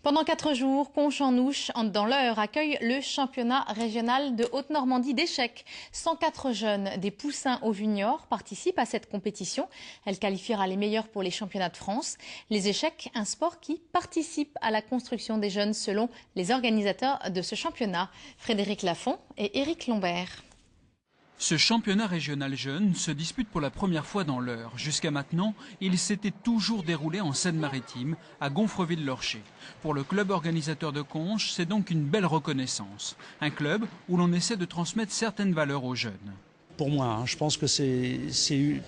Pendant 4 jours, Conches-en-Ouche, dans l'Eure, accueille le championnat régional de Haute-Normandie d'échecs. 104 jeunes des poussins au junior participent à cette compétition. Elle qualifiera les meilleurs pour les championnats de France. Les échecs, un sport qui participe à la construction des jeunes selon les organisateurs de ce championnat. Frédéric Lafont et Éric Lombert. Ce championnat régional jeune se dispute pour la première fois dans l'Eure. Jusqu'à maintenant, il s'était toujours déroulé en Seine-Maritime, à Gonfreville-Lorcher. Pour le club organisateur de Conches, c'est donc une belle reconnaissance. Un club où l'on essaie de transmettre certaines valeurs aux jeunes. Pour moi, je pense que c'est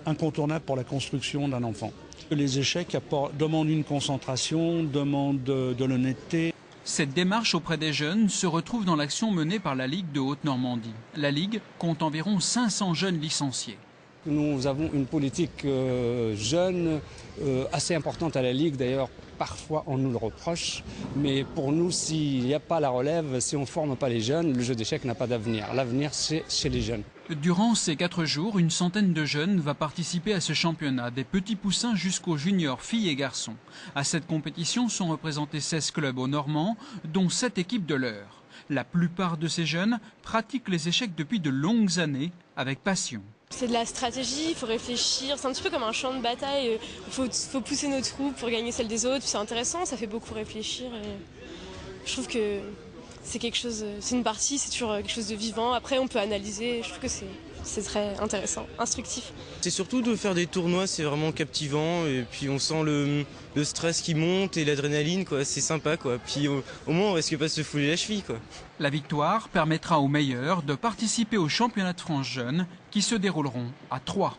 incontournable pour la construction d'un enfant. Les échecs demandent une concentration, demandent de l'honnêteté. Cette démarche auprès des jeunes se retrouve dans l'action menée par la Ligue de Haute-Normandie. La Ligue compte environ 500 jeunes licenciés. Nous avons une politique jeune assez importante à la Ligue. D'ailleurs, parfois on nous le reproche. Mais pour nous, s'il n'y a pas la relève, si on ne forme pas les jeunes, le jeu d'échecs n'a pas d'avenir. L'avenir, c'est chez les jeunes. Durant ces 4 jours, une centaine de jeunes va participer à ce championnat, des petits poussins jusqu'aux juniors, filles et garçons. À cette compétition sont représentés 16 clubs au Normand, dont 7 équipes de l'Eure. La plupart de ces jeunes pratiquent les échecs depuis de longues années, avec passion. C'est de la stratégie, il faut réfléchir, c'est un petit peu comme un champ de bataille, il faut pousser nos troupes pour gagner celles des autres, c'est intéressant, ça fait beaucoup réfléchir et je trouve que c'est quelque chose, c'est une partie, c'est toujours quelque chose de vivant, après on peut analyser, je trouve que c'est très intéressant, instructif. C'est surtout de faire des tournois, c'est vraiment captivant et puis on sent le stress qui monte et l'adrénaline, c'est sympa quoi. Puis au moins on risque pas de se fouler la cheville quoi. La victoire permettra aux meilleurs de participer au championnat de France jeunes qui se dérouleront à Troyes.